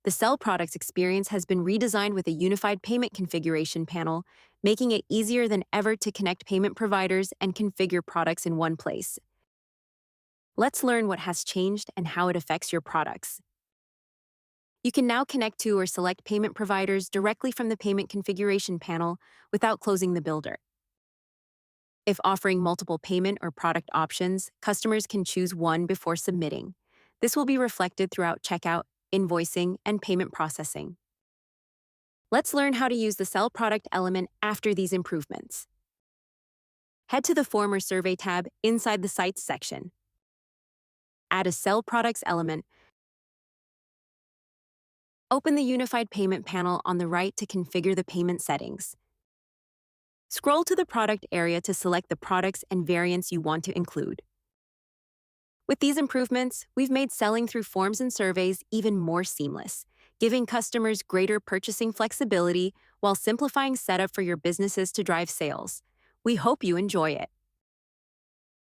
The Sell Products experience has been redesigned with a unified payment configuration panel, making it easier than ever to connect payment providers and configure products in one place. Let's learn what has changed and how it affects your products. You can now connect to or select payment providers directly from the payment configuration panel without closing the builder. If offering multiple payment or product options, customers can choose one before submitting. This will be reflected throughout checkout, invoicing, and payment processing. Let's learn how to use the Sell Product element after these improvements. Head to the Form or Survey tab inside the Sites section. Add a Sell Products element. Open the Unified Payment panel on the right to configure the payment settings. Scroll to the Product area to select the products and variants you want to include. With these improvements, we've made selling through forms and surveys even more seamless, giving customers greater purchasing flexibility while simplifying setup for your businesses to drive sales. We hope you enjoy it.